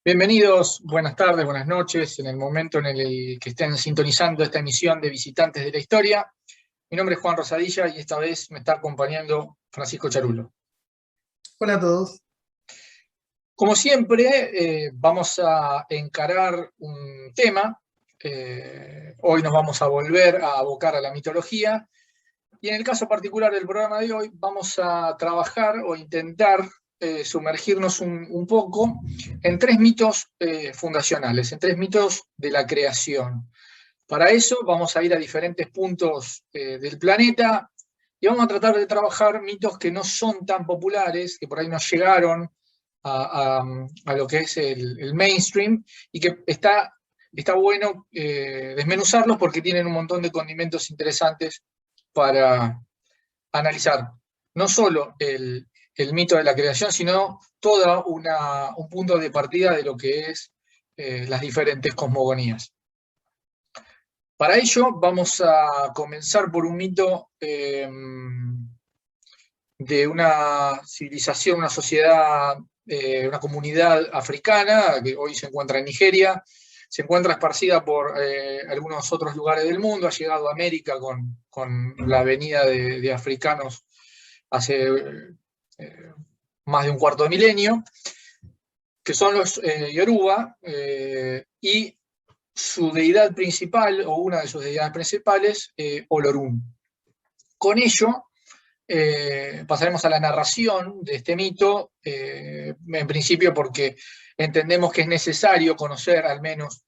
Bienvenidos, buenas tardes, buenas noches, en el momento en el que estén sintonizando esta emisión de Visitantes de la Historia. Mi nombre es Juan Rosadilla y esta vez me está acompañando Francisco Charulo. Hola a todos. Como siempre, vamos a encarar un tema. Hoy nos vamos a volver a abocar a la mitología y en el caso particular del programa de hoy vamos a trabajar o intentar sumergirnos un poco en tres mitos fundacionales, en tres mitos de la creación. Para eso vamos a ir a diferentes puntos del planeta y vamos a tratar de trabajar mitos que no son tan populares, que por ahí no llegaron a lo que es el mainstream y que está bueno desmenuzarlos porque tienen un montón de condimentos interesantes para analizar no solo el mito de la creación, sino todo un punto de partida de lo que es las diferentes cosmogonías. Para ello vamos a comenzar por un mito de una civilización, una sociedad, una comunidad africana que hoy se encuentra en Nigeria, se encuentra esparcida por algunos otros lugares del mundo, ha llegado a América con la venida de africanos hace más de un cuarto de milenio, que son los Yoruba, y su deidad principal, o una de sus deidades principales, Olorún. Con ello, pasaremos a la narración de este mito, en principio porque entendemos que es necesario conocer al menos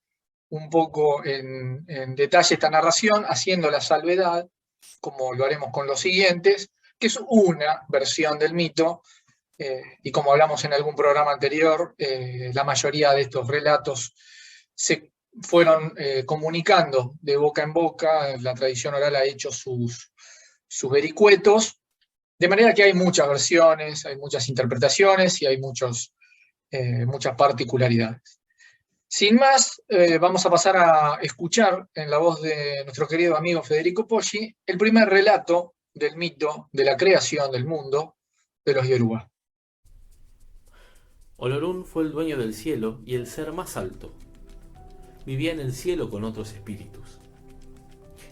un poco en detalle esta narración, haciendo la salvedad, como lo haremos con los siguientes, que es una versión del mito, y como hablamos en algún programa anterior, la mayoría de estos relatos se fueron comunicando de boca en boca, la tradición oral ha hecho sus vericuetos, de manera que hay muchas versiones, hay muchas interpretaciones y hay muchas particularidades. Sin más, vamos a pasar a escuchar en la voz de nuestro querido amigo Federico Poggi el primer relato del mito de la creación del mundo de los Yoruba. Olorún fue el dueño del cielo y el ser más alto. Vivía en el cielo con otros espíritus.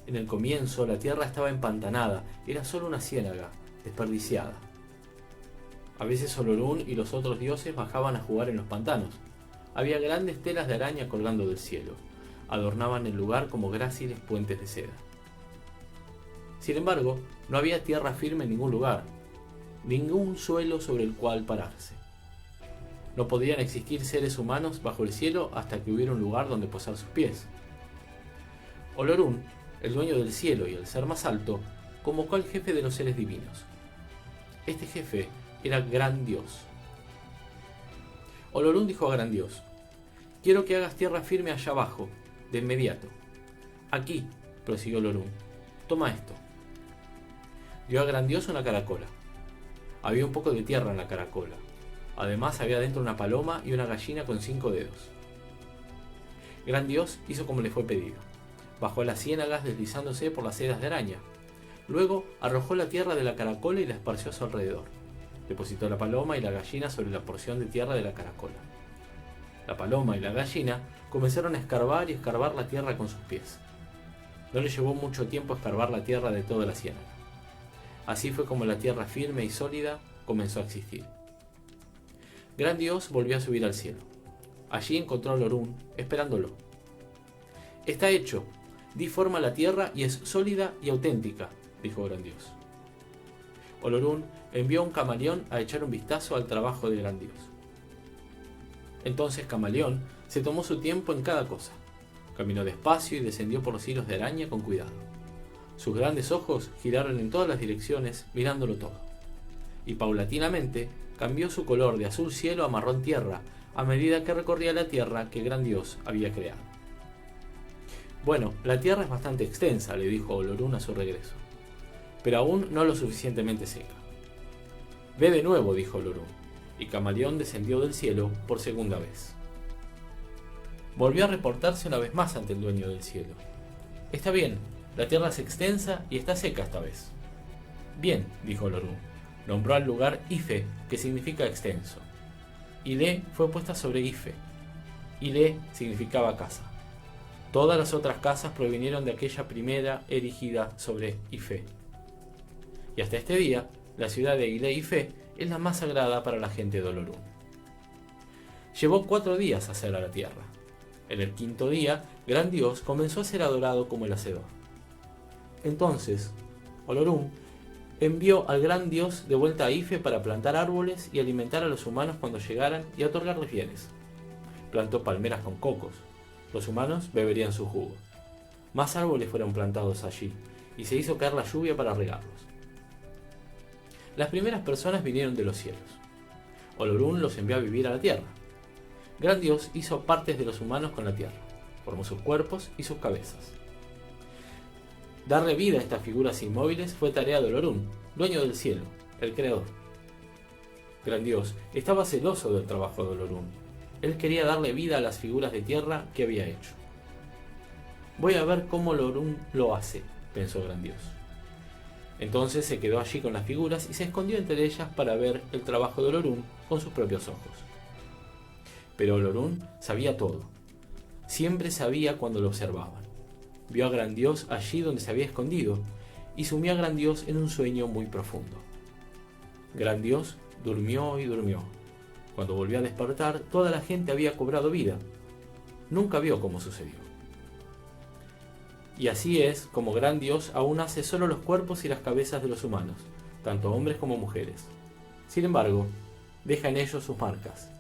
En el comienzo la tierra estaba empantanada, era solo una ciénaga, desperdiciada. A veces Olorún y los otros dioses bajaban a jugar en los pantanos. Había grandes telas de araña colgando del cielo. Adornaban el lugar como gráciles puentes de seda. Sin embargo, no había tierra firme en ningún lugar, ningún suelo sobre el cual pararse. No podían existir seres humanos bajo el cielo hasta que hubiera un lugar donde posar sus pies. Olorún, el dueño del cielo y el ser más alto, convocó al jefe de los seres divinos. Este jefe era Gran Dios. Olorún dijo a Gran Dios: «Quiero que hagas tierra firme allá abajo, de inmediato». «Aquí», prosiguió Olorún, «toma esto». Dio a Gran Dios una caracola. Había un poco de tierra en la caracola. Además había dentro una paloma y una gallina con 5 dedos. Gran Dios hizo como le fue pedido. Bajó a las ciénagas deslizándose por las sedas de araña. Luego arrojó la tierra de la caracola y la esparció a su alrededor. Depositó la paloma y la gallina sobre la porción de tierra de la caracola. La paloma y la gallina comenzaron a escarbar y escarbar la tierra con sus pies. No les llevó mucho tiempo escarbar la tierra de toda la ciénaga. Así fue como la tierra firme y sólida comenzó a existir. Gran Dios volvió a subir al cielo. Allí encontró a Olorún, esperándolo. «Está hecho. Di forma a la tierra y es sólida y auténtica», dijo Gran Dios. Olorún envió a un camaleón a echar un vistazo al trabajo de Gran Dios. Entonces Camaleón se tomó su tiempo en cada cosa. Caminó despacio y descendió por los hilos de araña con cuidado. Sus grandes ojos giraron en todas las direcciones, mirándolo todo. Y paulatinamente cambió su color de azul cielo a marrón tierra a medida que recorría la tierra que Gran Dios había creado. «Bueno, la tierra es bastante extensa», le dijo Olorún a su regreso, «pero aún no lo suficientemente seca». «Ve de nuevo», dijo Olorún, y Camaleón descendió del cielo por segunda vez. Volvió a reportarse una vez más ante el dueño del cielo. «Está bien, la tierra es extensa y está seca esta vez». «Bien», dijo Olorún. Nombró al lugar Ife, que significa extenso. Ile fue puesta sobre Ife. Le significaba casa. Todas las otras casas provinieron de aquella primera erigida sobre Ife. Y hasta este día, la ciudad de Ile-Ife es la más sagrada para la gente de Olorún. Llevó 4 días hacer a la tierra. En el 5.º día, Gran Dios comenzó a ser adorado como el hacedor. Entonces, Olorún envió al Gran Dios de vuelta a Ife para plantar árboles y alimentar a los humanos cuando llegaran y otorgarles bienes. Plantó palmeras con cocos. Los humanos beberían su jugo. Más árboles fueron plantados allí, y se hizo caer la lluvia para regarlos. Las primeras personas vinieron de los cielos. Olorún los envió a vivir a la tierra. Gran Dios hizo partes de los humanos con la tierra, formó sus cuerpos y sus cabezas. Darle vida a estas figuras inmóviles fue tarea de Olorún, dueño del cielo, el creador. Gran Dios estaba celoso del trabajo de Olorún. Él quería darle vida a las figuras de tierra que había hecho. Voy a ver cómo Olorún lo hace, pensó Gran Dios. Entonces se quedó allí con las figuras y se escondió entre ellas para ver el trabajo de Olorún con sus propios ojos. Pero Olorún sabía todo. Siempre sabía cuando lo observaban. Vio a Gran Dios allí donde se había escondido y sumió a Gran Dios en un sueño muy profundo. Gran Dios durmió y durmió. Cuando volvió a despertar, toda la gente había cobrado vida. Nunca vio cómo sucedió. Y así es como Gran Dios aún hace solo los cuerpos y las cabezas de los humanos, tanto hombres como mujeres. Sin embargo, deja en ellos sus marcas.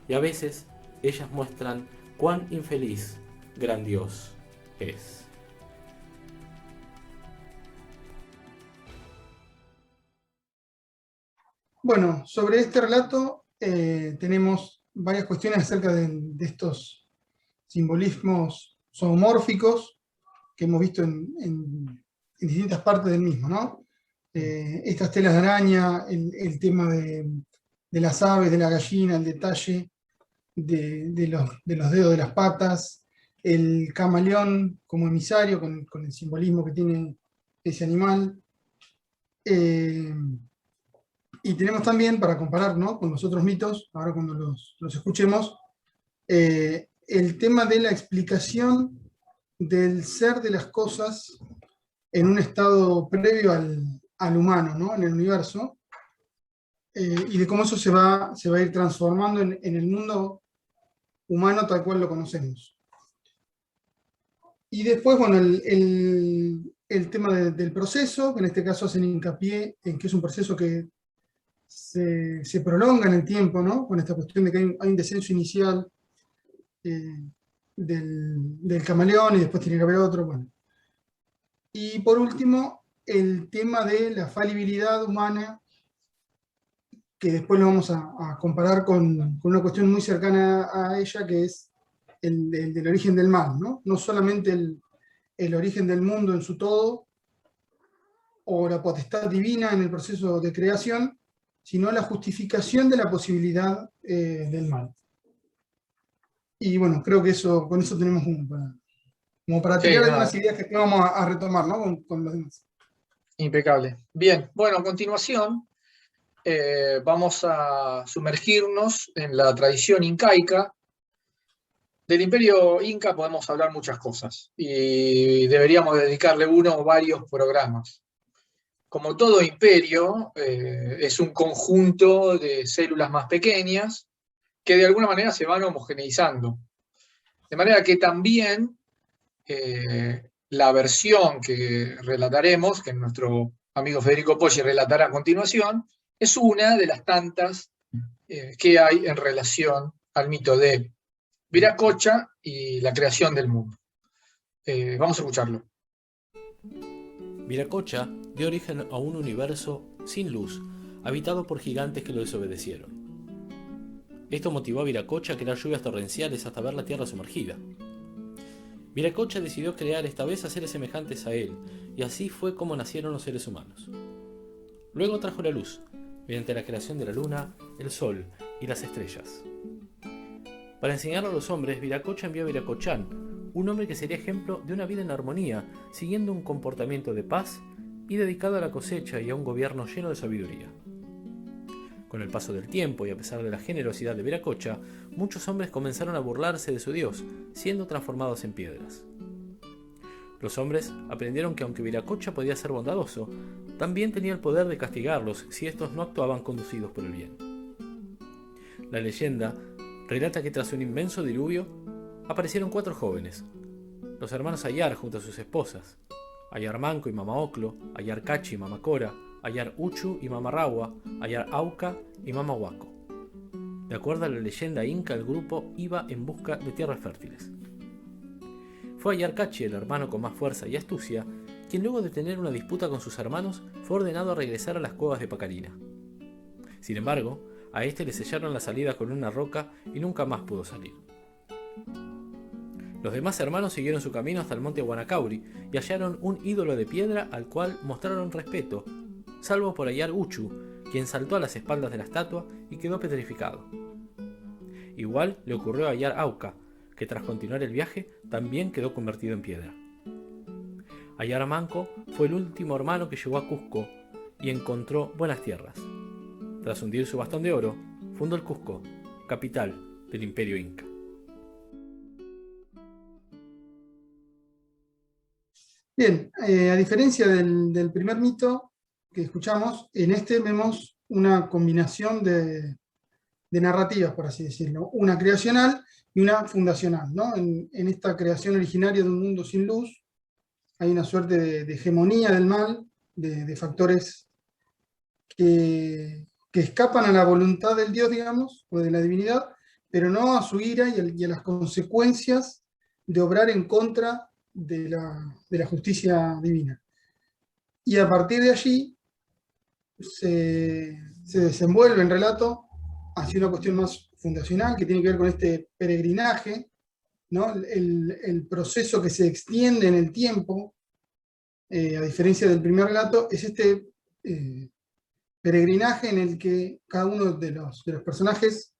Y a veces, ellas muestran cuán infeliz Gran Dios es. Bueno, sobre este relato tenemos varias cuestiones acerca de estos simbolismos zoomórficos que hemos visto en distintas partes del mismo, ¿no? Estas telas de araña, el tema de las aves, de la gallina, el detalle de los dedos de las patas, el camaleón como emisario con el simbolismo que tiene ese animal. Y tenemos también, para comparar, ¿no?, con los otros mitos, ahora cuando los escuchemos, el tema de la explicación del ser de las cosas en un estado previo al humano, ¿no?, en el universo, y de cómo eso se va a ir transformando en el mundo humano tal cual lo conocemos. Y después, bueno, el tema del proceso, que en este caso hacen hincapié en que es un proceso que se prolonga en el tiempo, ¿no?, con esta cuestión de que hay un descenso inicial del camaleón y después tiene que haber otro. Bueno. Y por último, el tema de la falibilidad humana, que después lo vamos a comparar con una cuestión muy cercana a ella, que es el del origen del mal, ¿no? No solamente el origen del mundo en su todo, o la potestad divina en el proceso de creación, sino la justificación de la posibilidad del mal. Y bueno, creo que con eso tenemos como para tirar algunas ideas que vamos a retomar, ¿no?, con los demás. Impecable. Bien, bueno, a continuación vamos a sumergirnos en la tradición incaica. Del imperio inca podemos hablar muchas cosas y deberíamos dedicarle uno o varios programas. Como todo imperio, es un conjunto de células más pequeñas que de alguna manera se van homogeneizando. De manera que también la versión que relataremos, que nuestro amigo Federico Poggi relatará a continuación, es una de las tantas que hay en relación al mito de Viracocha y la creación del mundo. Vamos a escucharlo. Viracocha dio origen a un universo sin luz, habitado por gigantes que lo desobedecieron. Esto motivó a Viracocha a crear lluvias torrenciales hasta ver la tierra sumergida. Viracocha decidió crear esta vez a seres semejantes a él, y así fue como nacieron los seres humanos. Luego trajo la luz, mediante la creación de la luna, el sol y las estrellas. Para enseñarlo a los hombres, Viracocha envió a Viracochán, un hombre que sería ejemplo de una vida en armonía, siguiendo un comportamiento de paz y dedicado a la cosecha y a un gobierno lleno de sabiduría. Con el paso del tiempo y a pesar de la generosidad de Viracocha, muchos hombres comenzaron a burlarse de su dios, siendo transformados en piedras. Los hombres aprendieron que aunque Viracocha podía ser bondadoso, también tenía el poder de castigarlos si estos no actuaban conducidos por el bien. La leyenda relata que tras un inmenso diluvio aparecieron 4 jóvenes, los hermanos Ayar junto a sus esposas, Ayar Manco y Mama Oclo, Ayar Cachi y Mama Cora, Ayar Uchu y Mama Rawa, Ayar Auca y Mama Huaco. De acuerdo a la leyenda inca, el grupo iba en busca de tierras fértiles. Fue Ayar Cachi, el hermano con más fuerza y astucia, quien luego de tener una disputa con sus hermanos fue ordenado a regresar a las cuevas de Pacarina. Sin embargo, a este le sellaron la salida con una roca y nunca más pudo salir. Los demás hermanos siguieron su camino hasta el monte Guanacauri y hallaron un ídolo de piedra al cual mostraron respeto, salvo por Ayar Uchu, quien saltó a las espaldas de la estatua y quedó petrificado. Igual le ocurrió a Ayar Auca, que tras continuar el viaje también quedó convertido en piedra. Ayar Manco fue el último hermano que llegó a Cusco y encontró buenas tierras. Tras hundir su bastón de oro, fundó el Cusco, capital del Imperio Inca. Bien, a diferencia del primer mito que escuchamos, en este vemos una combinación de narrativas, por así decirlo, una creacional y una fundacional, ¿no? En esta creación originaria de un mundo sin luz, hay una suerte de hegemonía del mal, de factores que escapan a la voluntad del Dios, digamos, o de la divinidad, pero no a su ira y a las consecuencias de obrar en contra de la justicia divina. Y a partir de allí se desenvuelve el relato hacia una cuestión más fundacional, que tiene que ver con este peregrinaje, ¿no? El proceso que se extiende en el tiempo, a diferencia del primer relato, es este peregrinaje en el que cada uno de los personajes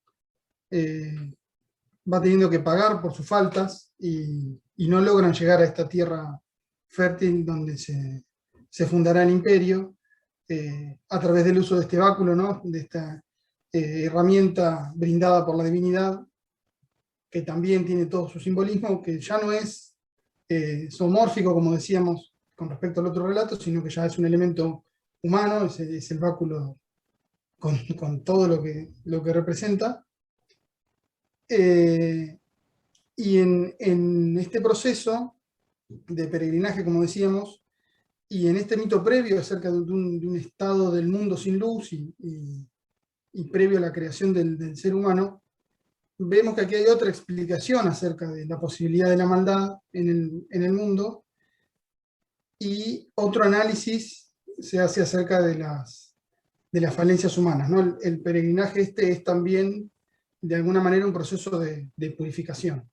va teniendo que pagar por sus faltas y no logran llegar a esta tierra fértil donde se fundará el imperio, a través del uso de este báculo, ¿no? De esta herramienta brindada por la divinidad, que también tiene todo su simbolismo, que ya no es zoomórfico, como decíamos con respecto al otro relato, sino que ya es un elemento humano, es el báculo con todo lo que representa. Y en este proceso de peregrinaje, como decíamos, y en este mito previo acerca de un estado del mundo sin luz y previo a la creación del ser humano, vemos que aquí hay otra explicación acerca de la posibilidad de la maldad en el mundo, y otro análisis se hace acerca de las falencias humanas, ¿no? El peregrinaje es también, de alguna manera, un proceso de purificación.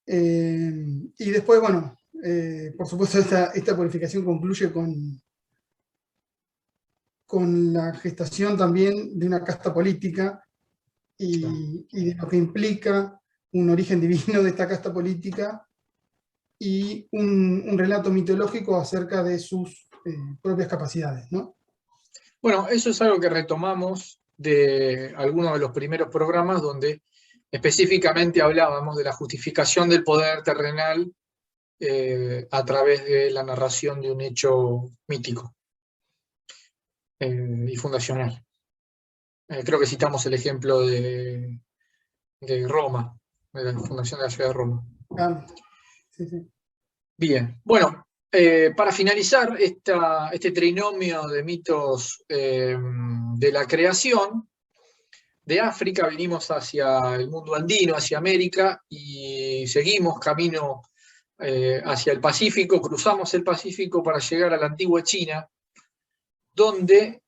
Y después, bueno, por supuesto, esta purificación concluye con la gestación también de una casta política y de lo que implica un origen divino de esta casta política y un relato mitológico acerca de sus propias capacidades, ¿no? Bueno, eso es algo que retomamos de algunos de los primeros programas donde específicamente hablábamos de la justificación del poder terrenal a través de la narración de un hecho mítico y fundacional. Creo que citamos el ejemplo de Roma, de la fundación de la ciudad de Roma. Sí, sí. Bien, bueno, para finalizar este trinomio de mitos de la creación, de África venimos hacia el mundo andino, hacia América, y seguimos camino hacia el Pacífico, cruzamos el Pacífico para llegar a la antigua China, donde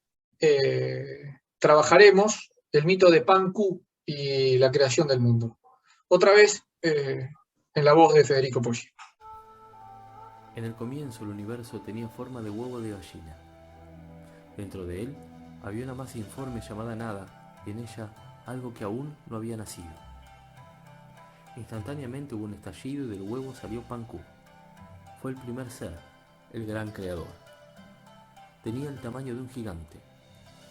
trabajaremos el mito de Pan Ku y la creación del mundo. Otra vez en la voz de Federico Poggi. En el comienzo el universo tenía forma de huevo de gallina. Dentro de él había una masa informe llamada nada, y en ella algo que aún no había nacido. Instantáneamente hubo un estallido y del huevo salió Pan Ku. Fue el primer ser, el gran creador. Tenía el tamaño de un gigante.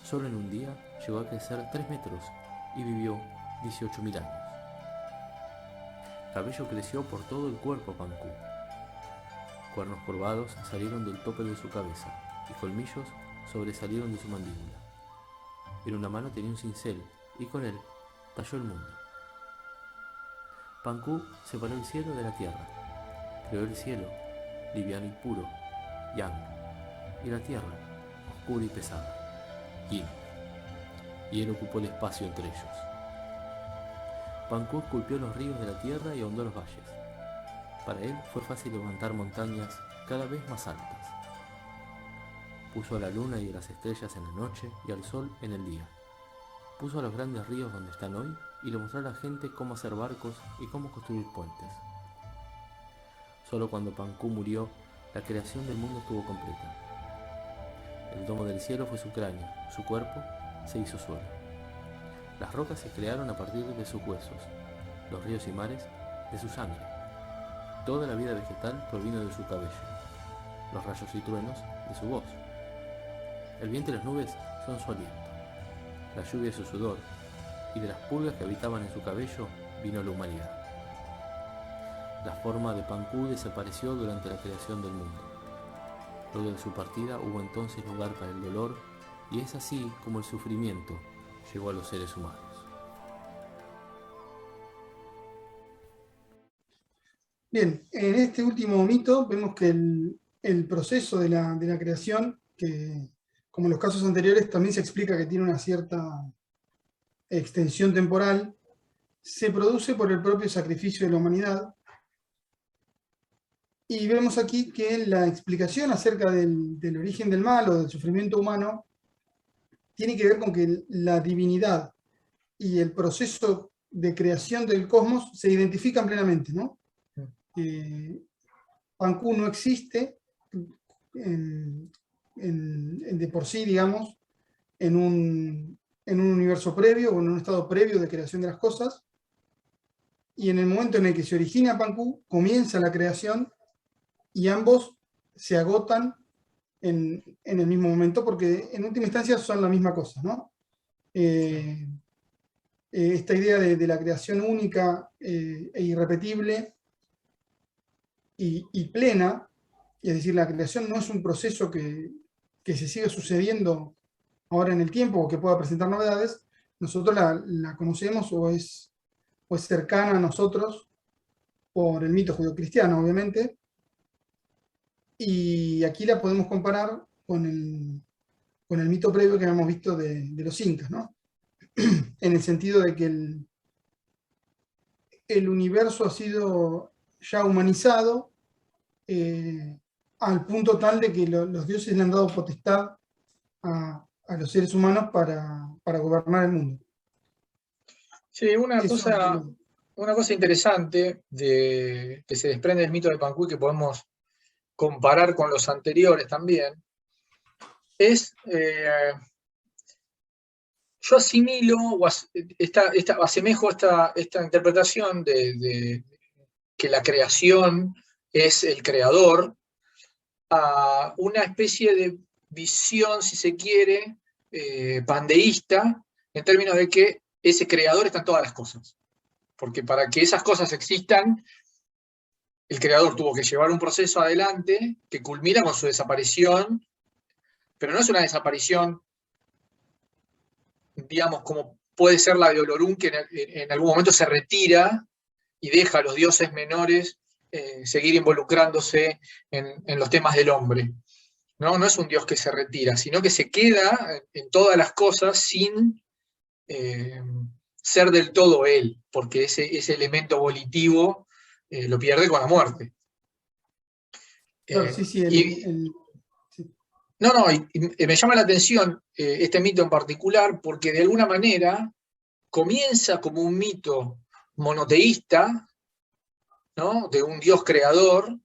Solo en un día llegó a crecer 3 metros y vivió 18.000 años. Cabello creció por todo el cuerpo a Pancú. Cuernos curvados salieron del tope de su cabeza y colmillos sobresalieron de su mandíbula. En una mano tenía un cincel y con él talló el mundo. Pancú separó el cielo de la tierra. Creó el cielo, liviano y puro, Yang, y la tierra, oscura y pesada, Yin. Y él ocupó el espacio entre ellos. Pancú esculpió los ríos de la tierra y ahondó los valles. Para él fue fácil levantar montañas cada vez más altas. Puso a la luna y a las estrellas en la noche y al sol en el día. Puso a los grandes ríos donde están hoy y le mostró a la gente cómo hacer barcos y cómo construir puentes. Solo cuando Pancú murió, la creación del mundo estuvo completa. El domo del cielo fue su cráneo, su cuerpo se hizo suelo. Las rocas se crearon a partir de sus huesos, los ríos y mares de su sangre. Toda la vida vegetal provino de su cabello, los rayos y truenos de su voz. El viento y las nubes son su aliento, la lluvia es su sudor, y de las pulgas que habitaban en su cabello vino la humanidad. La forma de Pancú desapareció durante la creación del mundo. Luego de su partida hubo entonces lugar para el dolor, y es así como el sufrimiento llegó a los seres humanos. Bien, en este último mito vemos que el proceso de la creación, que como en los casos anteriores también se explica que tiene una cierta extensión temporal, se produce por el propio sacrificio de la humanidad. Y vemos aquí que la explicación acerca del origen del mal o del sufrimiento humano tiene que ver con que la divinidad y el proceso de creación del cosmos se identifican plenamente, ¿no? Pancú no existe de por sí, digamos, en un universo previo o en un estado previo de creación de las cosas, y en el momento en el que se origina Pancú, comienza la creación, y ambos se agotan en el mismo momento, porque en última instancia son la misma cosa, ¿no? Esta idea de la creación única e irrepetible y plena, es decir, la creación no es un proceso que se sigue sucediendo ahora en el tiempo o que pueda presentar novedades. Nosotros la conocemos o es cercana a nosotros por el mito judeocristiano, obviamente, y aquí la podemos comparar con el mito previo que hemos visto de los incas, ¿no? En el sentido de que el universo ha sido ya humanizado al punto tal de que los dioses le han dado potestad a los seres humanos para gobernar el mundo. Sí, una cosa interesante que se desprende del mito de Pancú y que podemos comparar con los anteriores también, es, yo asimilo o asemejo esta interpretación de que la creación es el creador a una especie de visión, si se quiere, pandeísta, en términos de que ese creador está en todas las cosas. Porque para que esas cosas existan, el creador tuvo que llevar un proceso adelante que culmina con su desaparición, pero no es una desaparición, digamos, como puede ser la de Olorún, que en algún momento se retira y deja a los dioses menores seguir involucrándose en los temas del hombre. No es un dios que se retira, sino que se queda en todas las cosas sin ser del todo él, porque ese elemento volitivo lo pierde con la muerte. Claro, sí, sí. Y me llama la atención este mito en particular porque de alguna manera comienza como un mito monoteísta, ¿no? De un dios creador,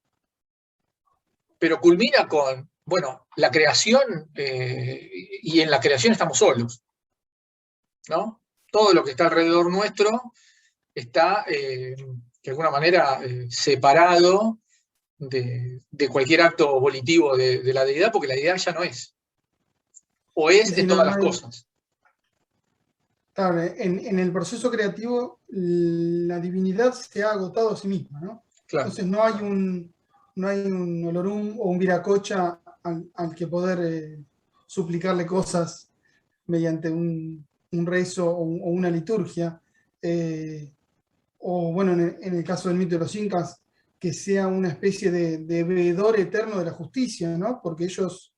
pero culmina con, bueno, la creación, y en la creación estamos solos, ¿no? Todo lo que está alrededor nuestro está, de alguna manera, separado de cualquier acto volitivo de la deidad, porque la deidad ya no es. O es en todas las cosas. Claro, en el proceso creativo la divinidad se ha agotado a sí misma, ¿no? Claro, Entonces no hay un Olorum o un Viracocha al que poder suplicarle cosas mediante un rezo o una liturgia. O bueno, en el caso del mito de los incas, que sea una especie de veedor eterno de la justicia, ¿no? Porque ellos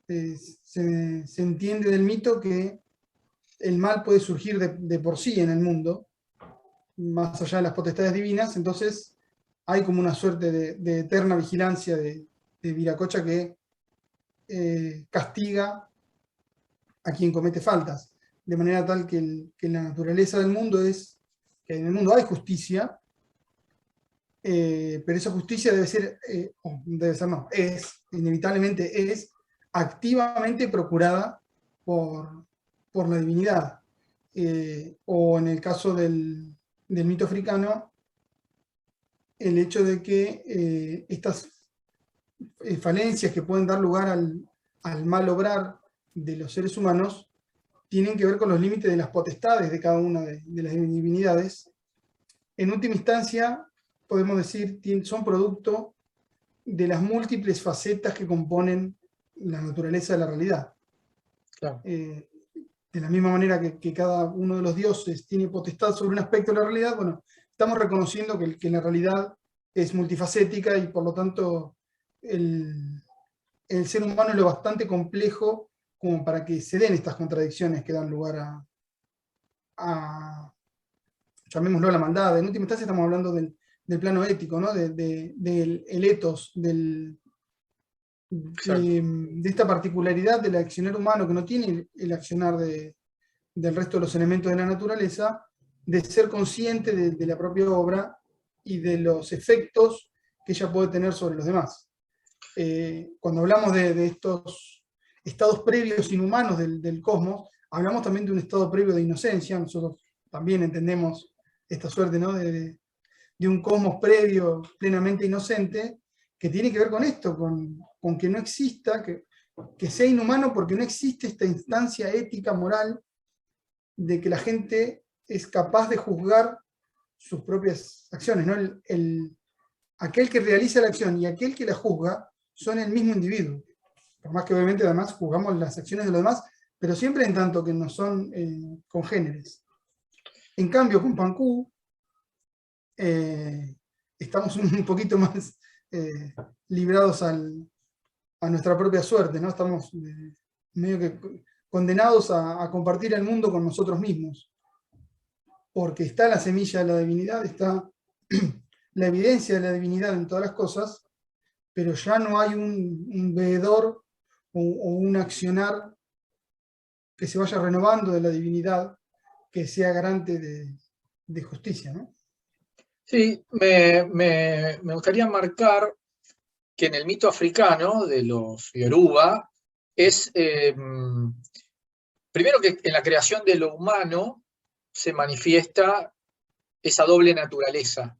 se entiende del mito que el mal puede surgir de por sí en el mundo, más allá de las potestades divinas, entonces hay como una suerte de eterna vigilancia de Viracocha que castiga a quien comete faltas, de manera tal que la naturaleza del mundo es que en el mundo hay justicia, pero esa justicia no, inevitablemente es activamente procurada por la divinidad. O en el caso del mito africano, el hecho de que estas falencias que pueden dar lugar al mal obrar de los seres humanos tienen que ver con los límites de las potestades de cada una de las divinidades. En última instancia, podemos decir, son producto de las múltiples facetas que componen la naturaleza de la realidad. claro. De la misma manera que cada uno de los dioses tiene potestad sobre un aspecto de la realidad, bueno, estamos reconociendo que la realidad es multifacética y por lo tanto el ser humano es lo bastante complejo como para que se den estas contradicciones que dan lugar a llamémoslo la maldad. En última instancia estamos hablando del plano ético, ¿no? Del ethos, de esta particularidad del accionar humano que no tiene el accionar del resto de los elementos de la naturaleza, de ser consciente de la propia obra y de los efectos que ella puede tener sobre los demás. Cuando hablamos de estos estados previos inhumanos del cosmos, hablamos también de un estado previo de inocencia. Nosotros también entendemos esta suerte, ¿no? de un cosmos previo plenamente inocente, que tiene que ver con esto, con que no exista, que sea inhumano porque no existe esta instancia ética, moral, de que la gente es capaz de juzgar sus propias acciones, ¿no? Aquel que realiza la acción y aquel que la juzga son el mismo individuo. Por más que obviamente además juzgamos las acciones de los demás, pero siempre en tanto que no son congéneres. En cambio, con Pancú estamos un poquito más librados a nuestra propia suerte, ¿no? Estamos medio que condenados a compartir el mundo con nosotros mismos, porque está la semilla de la divinidad, está la evidencia de la divinidad en todas las cosas, pero ya no hay un veedor o un accionar que se vaya renovando de la divinidad, que sea garante de justicia, ¿no? Sí, me gustaría marcar que en el mito africano de los Yoruba es, primero que en la creación de lo humano se manifiesta esa doble naturaleza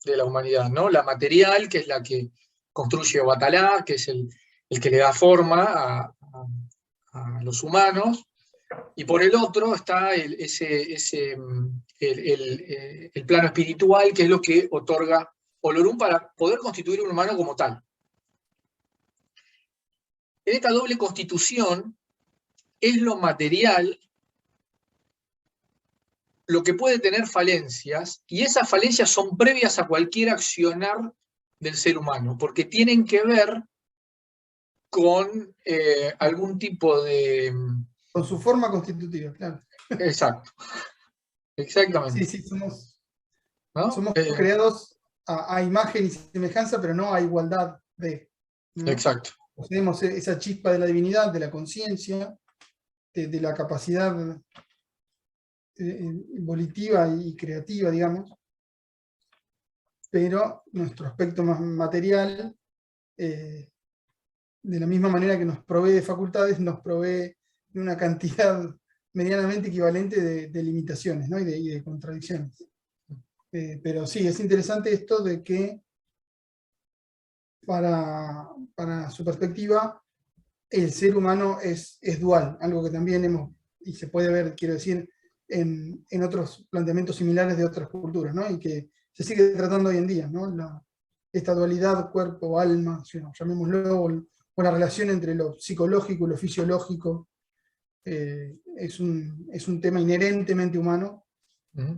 de la humanidad, ¿no? La material, que es la que construye Obatalá, que es el que le da forma a los humanos, y por el otro está el plano espiritual, que es lo que otorga Olorum para poder constituir un humano como tal. En esta doble constitución es lo material lo que puede tener falencias, y esas falencias son previas a cualquier accionar del ser humano, porque tienen que ver con algún tipo de... Con su forma constitutiva, claro. Exacto, exactamente. Sí, somos ¿No? creados a imagen y semejanza, pero no a igualdad de, ¿no? Exacto. Poseemos esa chispa de la divinidad, de la conciencia, de la capacidad volitiva y creativa, digamos, pero nuestro aspecto más material, de la misma manera que nos provee de facultades, nos provee de una cantidad medianamente equivalente de limitaciones, ¿no? y de contradicciones. Pero sí, es interesante esto de que para su perspectiva el ser humano es dual, algo que también hemos y se puede ver, quiero decir, en otros planteamientos similares de otras culturas, ¿no? Y que se sigue tratando hoy en día, ¿no? Esta dualidad cuerpo-alma, llamémoslo, o la relación entre lo psicológico y lo fisiológico, es un tema inherentemente humano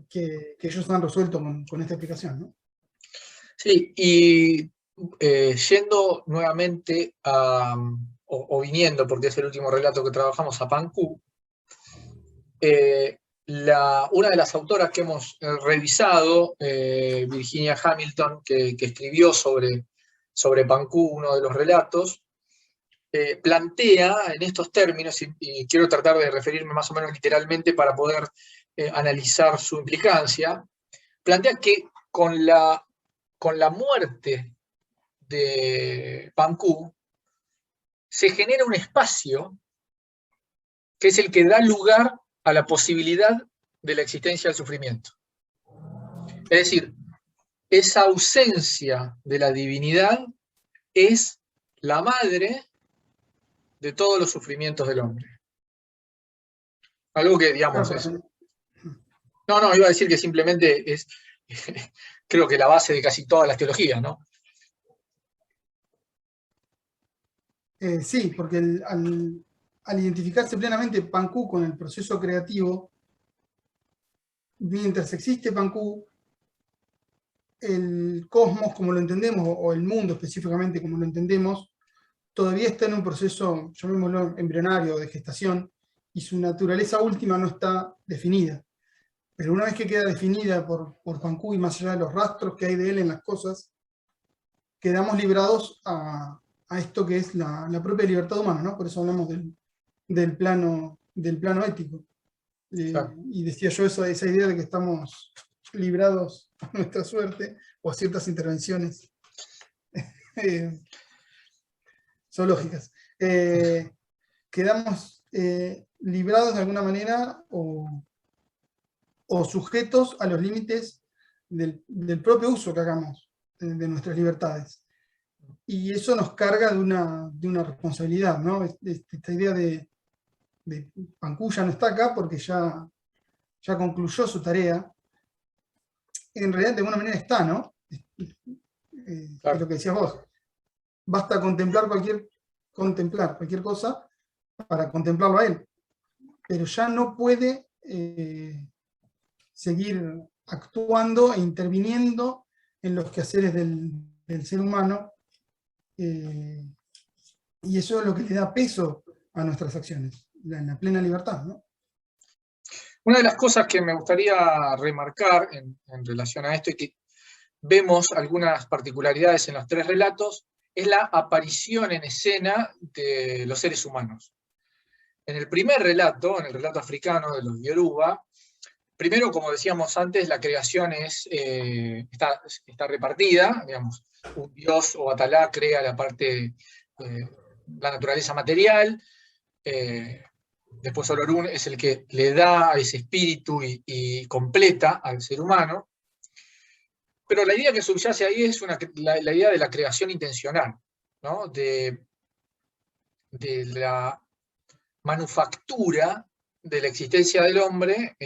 que ellos han resuelto con esta explicación, ¿no? Sí, y yendo nuevamente o viniendo, porque es el último relato que trabajamos, a Pankú, una de las autoras que hemos revisado, Virginia Hamilton, que escribió sobre Pankú, uno de los relatos, plantea en estos términos, y quiero tratar de referirme más o menos literalmente para poder analizar su implicancia, plantea que con la muerte de Pankú se genera un espacio que es el que da lugar a la posibilidad de la existencia del sufrimiento. Es decir, esa ausencia de la divinidad es la madre de todos los sufrimientos del hombre. Algo que, digamos, es... No, iba a decir que simplemente es, creo que la base de casi todas las teologías, ¿no? Sí, porque al identificarse plenamente Pankú con el proceso creativo, mientras existe Pankú, el cosmos como lo entendemos, o el mundo específicamente como lo entendemos, todavía está en un proceso, llamémoslo embrionario, de gestación, y su naturaleza última no está definida. Pero una vez que queda definida por Pankú, y más allá de los rastros que hay de él en las cosas, quedamos librados a esto que es la propia libertad humana, ¿no? Por eso hablamos del plano ético. Claro. Y decía yo esa idea de que estamos librados a nuestra suerte o a ciertas intervenciones zoológicas. Quedamos librados de alguna manera o sujetos a los límites del propio uso que hagamos de nuestras libertades. Y eso nos carga de una responsabilidad, ¿no? Esta idea de Pankú ya no está acá porque ya concluyó su tarea. En realidad, de alguna manera está, ¿no? Claro. Es lo que decías vos. Basta contemplar cualquier cosa para contemplarlo a él. Pero ya no puede seguir actuando e interviniendo en los quehaceres del ser humano. Y eso es lo que le da peso a nuestras acciones, la plena libertad, ¿no? Una de las cosas que me gustaría remarcar en relación a esto, y que vemos algunas particularidades en los tres relatos, es la aparición en escena de los seres humanos. En el primer relato, en el relato africano de los Yoruba, primero, como decíamos antes, la creación está repartida, digamos, un dios o Atalá crea la parte, la naturaleza material, después Olorún es el que le da ese espíritu y completa al ser humano. Pero la idea que subyace ahí es la idea de la creación intencional, ¿no? De la manufactura de la existencia del hombre,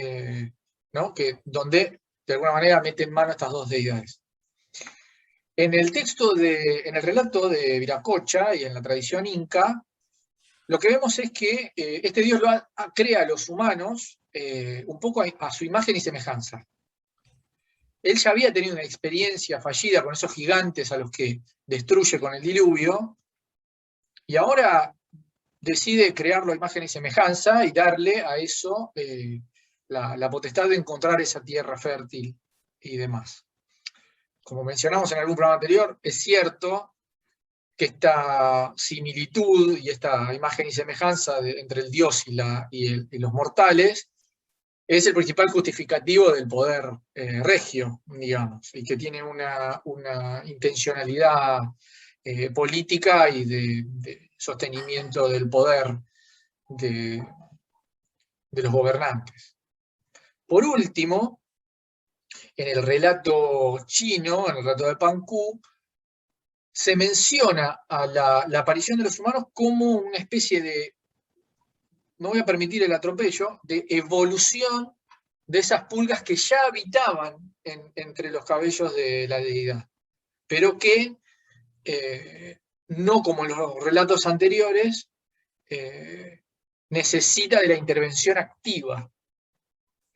¿no? Donde de alguna manera mete en mano estas dos deidades. En el relato de Viracocha y en la tradición inca, lo que vemos es que este Dios crea a los humanos un poco a su imagen y semejanza. Él ya había tenido una experiencia fallida con esos gigantes a los que destruye con el diluvio, y ahora decide crearlo a imagen y semejanza y darle a eso la potestad de encontrar esa tierra fértil y demás. Como mencionamos en algún programa anterior, es cierto que esta similitud y esta imagen y semejanza entre el Dios y los mortales es el principal justificativo del poder regio, digamos, y que tiene una intencionalidad política y de sostenimiento del poder de los gobernantes. Por último, en el relato chino, en el relato de Pankú, se menciona a la aparición de los humanos como una especie no voy a permitir el atropello de evolución de esas pulgas que ya habitaban entre los cabellos de la deidad, pero que, no como en los relatos anteriores, necesita de la intervención activa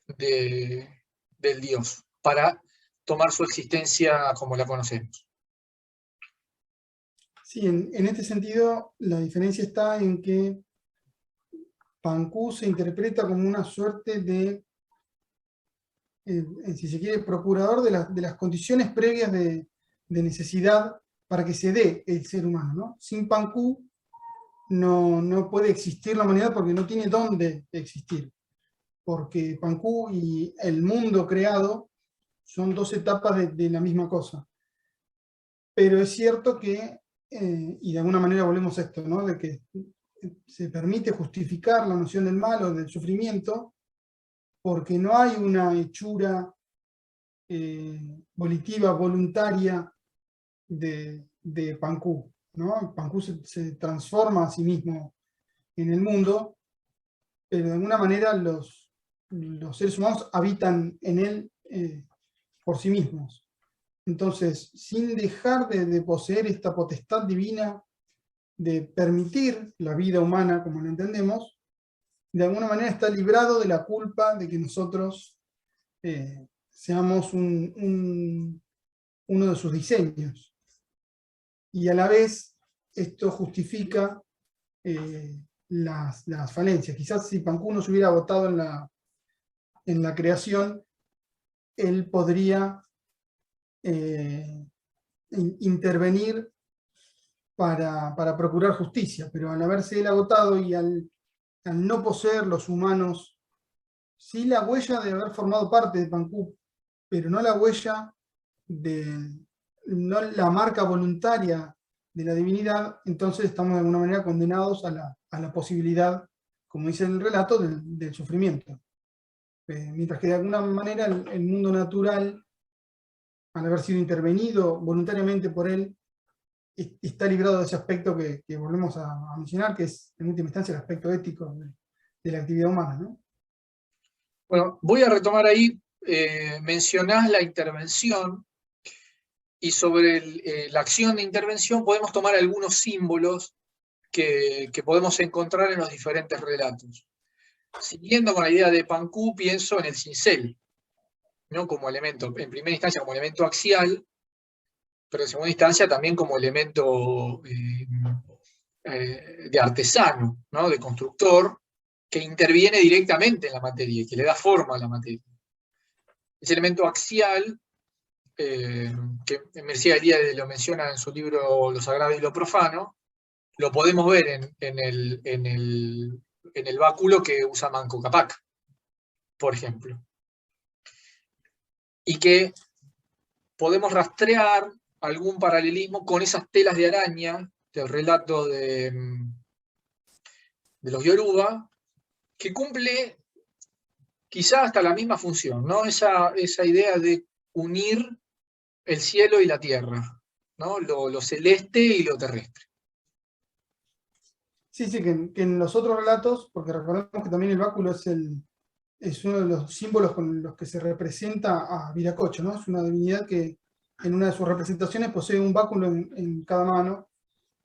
del dios para tomar su existencia como la conocemos. Sí, en este sentido, la diferencia está en que Pancú se interpreta como una suerte de, si se quiere, procurador de las condiciones previas de necesidad para que se dé el ser humano, ¿no? Sin Pancú no puede existir la humanidad porque no tiene dónde existir. Porque Pancú y el mundo creado son dos etapas de la misma cosa. Pero es cierto que, y de alguna manera volvemos a esto, ¿no? De que se permite justificar la noción del mal o del sufrimiento, porque no hay una hechura volitiva, voluntaria de Pancú, ¿no? Pancú se transforma a sí mismo en el mundo, pero de alguna manera los seres humanos habitan en él por sí mismos. Entonces, sin dejar de poseer esta potestad divina de permitir la vida humana como la entendemos, de alguna manera está librado de la culpa de que nosotros seamos uno de sus diseños. Y a la vez, esto justifica las falencias. Quizás si Pancú no se hubiera votado en la creación, él podría intervenir para procurar justicia, pero al haberse él agotado y al no poseer los humanos, sí la huella de haber formado parte de Pancú, pero no la huella no la marca voluntaria de la divinidad, entonces estamos de alguna manera condenados a la posibilidad, como dice el relato, del sufrimiento. Mientras que de alguna manera el mundo natural, al haber sido intervenido voluntariamente por él, está librado de ese aspecto que volvemos a mencionar, que es en última instancia el aspecto ético de la actividad humana, ¿no? Bueno, voy a retomar ahí, mencionás la intervención, y sobre la acción de intervención podemos tomar algunos símbolos que podemos encontrar en los diferentes relatos. Siguiendo con la idea de Pancú, pienso en el cincel, ¿no? Como elemento, en primera instancia como elemento axial, pero en segunda instancia también como elemento de artesano, ¿no? De constructor, que interviene directamente en la materia y que le da forma a la materia. Ese elemento axial, que Mircea Eliade lo menciona en su libro Lo Sagrado y lo Profano, lo podemos ver en el báculo que usa Manco Cápac, por ejemplo. Y que podemos rastrear algún paralelismo con esas telas de araña del relato de los Yoruba, que cumple quizá hasta la misma función, ¿no? Esa idea de unir el cielo y la tierra, ¿no? Lo celeste y lo terrestre. Sí, que en los otros relatos, porque recordemos que también el báculo es uno de los símbolos con los que se representa a Viracocha, ¿no? Es una divinidad que en una de sus representaciones posee un báculo en cada mano,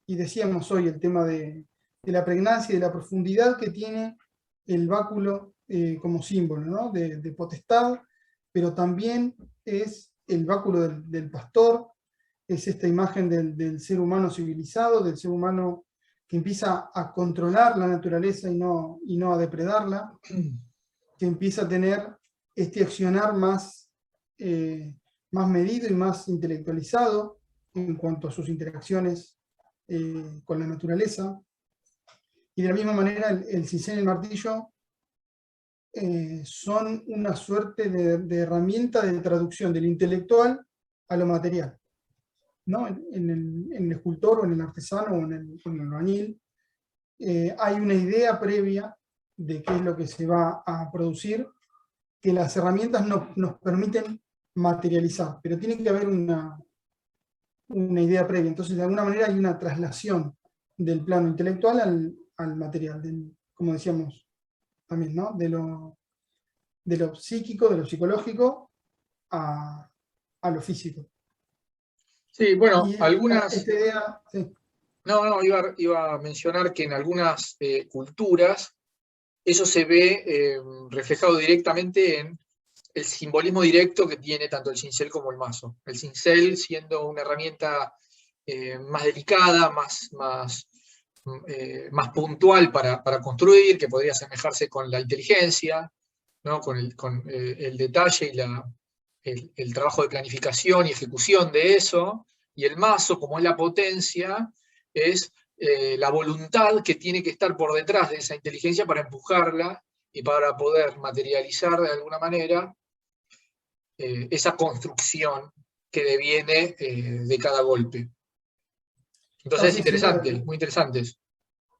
y decíamos hoy el tema de la pregnancia y de la profundidad que tiene el báculo como símbolo, ¿no? De potestad, pero también es el báculo del pastor, es esta imagen del ser humano civilizado, del ser humano que empieza a controlar la naturaleza y no a depredarla, que empieza a tener este accionar más medido y más intelectualizado en cuanto a sus interacciones con la naturaleza. Y de la misma manera el cincel y el martillo son una suerte de herramienta de traducción del intelectual a lo material, ¿no? En el escultor o en el artesano o en el albañil hay una idea previa de qué es lo que se va a producir, que las herramientas nos permiten materializar, pero tiene que haber una idea previa. Entonces, de alguna manera hay una traslación del plano intelectual al material, como decíamos, también, ¿no? De lo psíquico, de lo psicológico a lo físico. Sí, bueno, Y algunas... esta idea, sí. No, iba a mencionar que en algunas culturas eso se ve reflejado directamente en el simbolismo directo que tiene tanto el cincel como el mazo. El cincel siendo una herramienta más delicada, más puntual para construir, que podría asemejarse con la inteligencia, ¿no? Con el detalle y el trabajo de planificación y ejecución de eso, y el mazo, como es la potencia, es la voluntad que tiene que estar por detrás de esa inteligencia para empujarla y para poder materializar de alguna manera esa construcción que deviene de cada golpe. Entonces es Sí, sin duda. interesante, muy interesante eso.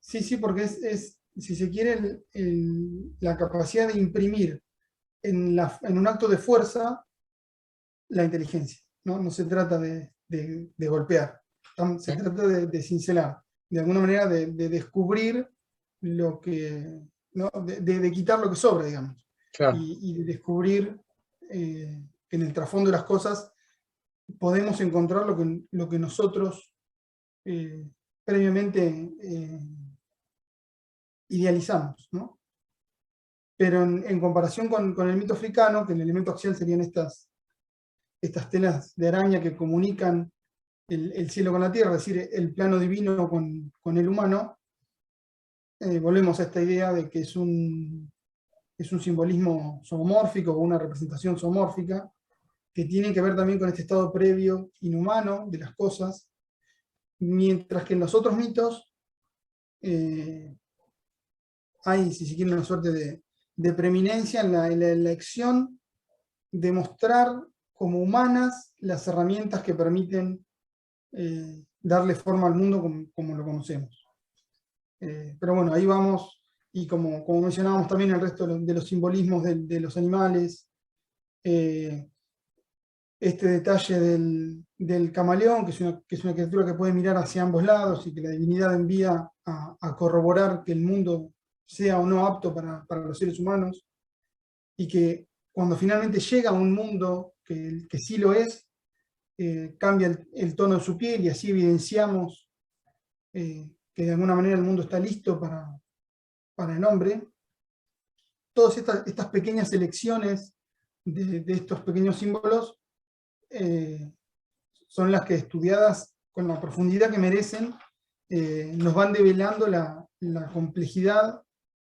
Sí, sí, porque si se quiere, la capacidad de imprimir en un acto de fuerza la inteligencia. No se trata de golpear, se trata de cincelar, de alguna manera de descubrir lo que, ¿no? De quitar lo que sobra, digamos, Claro. y de descubrir que en el trasfondo de las cosas podemos encontrar lo que nosotros previamente idealizamos, ¿no? Pero en comparación con el mito africano, que el elemento axial serían estas telas de araña que comunican el cielo con la tierra, es decir, el plano divino con el humano, volvemos a esta idea de que es un simbolismo zoomórfico o una representación zoomórfica que tiene que ver también con este estado previo inhumano de las cosas, mientras que en los otros mitos hay, si se quiere, una suerte de preeminencia en la elección de mostrar como humanas las herramientas que permiten darle forma al mundo como lo conocemos. Pero bueno, ahí vamos, y como mencionábamos también el resto de los simbolismos de los animales, este detalle del camaleón, que es una criatura que puede mirar hacia ambos lados y que la divinidad envía a corroborar que el mundo sea o no apto para los seres humanos, y que cuando finalmente llega a un mundo que sí lo es, cambia el tono de su piel y así evidenciamos que de alguna manera el mundo está listo para el hombre. Todas estas pequeñas elecciones de estos pequeños símbolos son las que, estudiadas con la profundidad que merecen, nos van develando la complejidad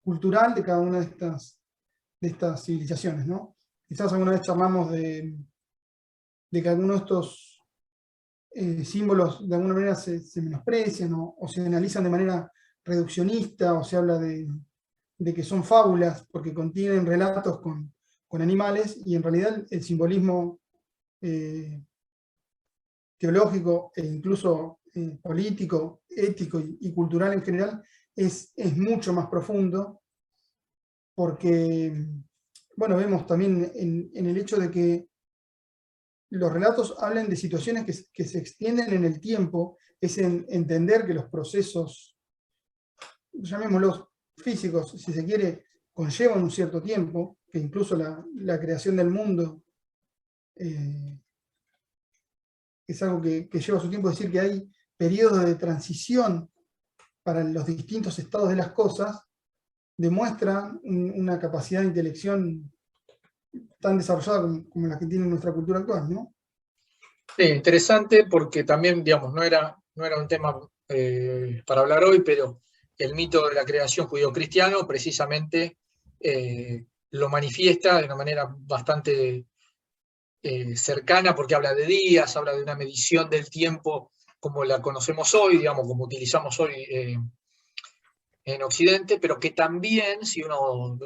cultural de cada una de estas civilizaciones, ¿no? Quizás alguna vez charlamos de que algunos de estos símbolos de alguna manera se menosprecian o se analizan de manera reduccionista, o se habla de que son fábulas porque contienen relatos con animales, y en realidad el simbolismo teológico e incluso político, ético y cultural en general es mucho más profundo, porque, bueno, vemos también en el hecho de que los relatos hablan de situaciones que se extienden en el tiempo, es entender que los procesos, llamémoslos físicos, si se quiere, conllevan un cierto tiempo, que incluso la creación del mundo es algo que lleva su tiempo. Decir que hay periodos de transición para los distintos estados de las cosas, demuestra una capacidad de intelección tan desarrollada como la que tiene nuestra cultura actual, ¿no? Sí, interesante porque también, digamos, no era un tema para hablar hoy, pero el mito de la creación judío-cristiano precisamente lo manifiesta de una manera bastante cercana, porque habla de días, habla de una medición del tiempo como la conocemos hoy, digamos, como utilizamos hoy en Occidente, pero que también, si uno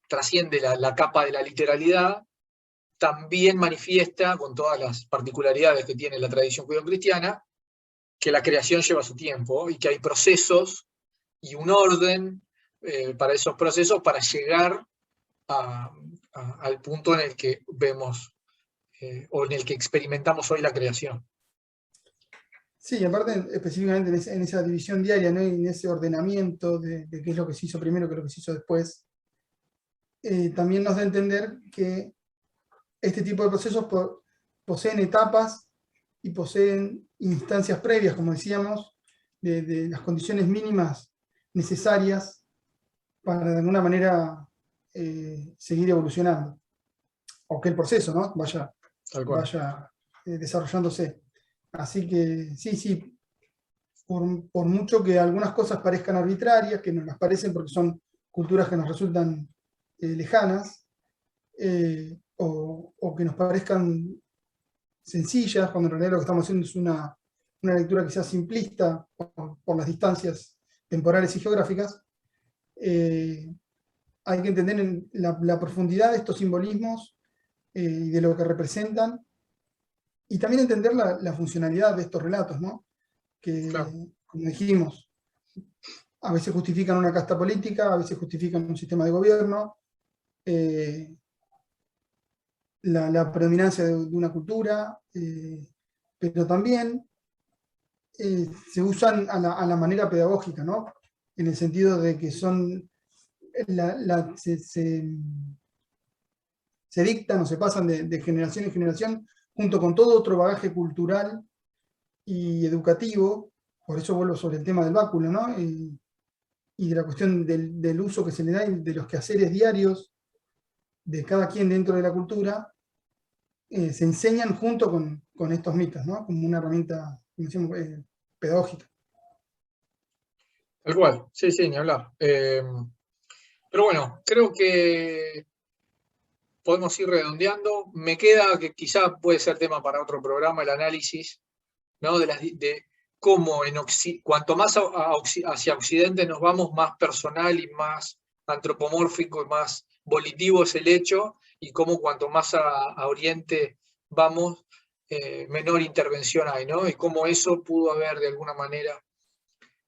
trasciende la capa de la literalidad, también manifiesta, con todas las particularidades que tiene la tradición judeocristiana, que la creación lleva su tiempo y que hay procesos y un orden para esos procesos para llegar al punto en el que vemos o en el que experimentamos hoy la creación. Sí, aparte específicamente en esa división diaria, ¿no? En ese ordenamiento de qué es lo que se hizo primero, qué es lo que se hizo después, también nos da a entender que este tipo de procesos poseen etapas y poseen instancias previas, como decíamos, de las condiciones mínimas necesarias para de alguna manera seguir evolucionando, o que el proceso, ¿no?, vaya desarrollándose. Así que sí, por mucho que algunas cosas parezcan arbitrarias, que nos las parecen porque son culturas que nos resultan lejanas, o que nos parezcan sencillas, cuando en realidad lo que estamos haciendo es una lectura quizás simplista por las distancias temporales y geográficas, hay que entender la profundidad de estos simbolismos y de lo que representan, y también entender la funcionalidad de estos relatos, ¿no? Que, Claro. como dijimos, a veces justifican una casta política, a veces justifican un sistema de gobierno, la predominancia de una cultura, pero también se usan a la manera pedagógica, ¿no? En el sentido de que son se dictan o se pasan de generación en generación junto con todo otro bagaje cultural y educativo. Por eso vuelvo sobre el tema del báculo, ¿no? Y de la cuestión del uso que se le da y de los quehaceres diarios de cada quien dentro de la cultura, se enseñan junto con estos mitos, ¿no? Como una herramienta, como decimos, pedagógica. Tal cual, sí, ni hablar. Pero bueno, creo que podemos ir redondeando. Me queda que quizá puede ser tema para otro programa, el análisis, ¿no? De cómo cuanto más hacia Occidente nos vamos, más personal y más antropomórfico y más volitivo es el hecho, y cómo cuanto más a Oriente vamos, menor intervención hay, ¿no? Y cómo eso pudo haber de alguna manera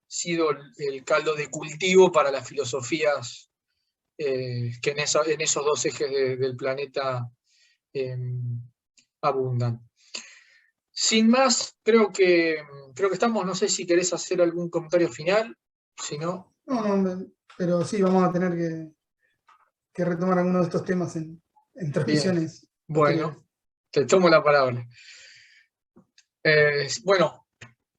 sido el caldo de cultivo para las filosofías que en esos dos ejes del planeta abundan. Sin más, creo que estamos. No sé si querés hacer algún comentario final, si no. No, pero sí, vamos a tener que retomar algunos de estos temas en transmisiones posteriores. Bueno, te tomo la palabra. Bueno,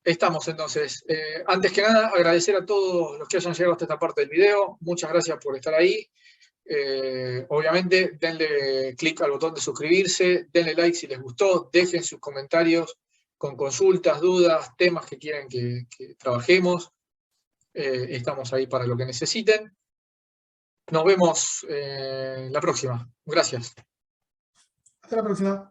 estamos entonces. Antes que nada, agradecer a todos los que hayan llegado hasta esta parte del video. Muchas gracias por estar ahí. Obviamente, denle clic al botón de suscribirse, denle like si les gustó, dejen sus comentarios con consultas, dudas, temas que quieran que trabajemos. Estamos ahí para lo que necesiten. Nos vemos la próxima. Gracias. Hasta la próxima.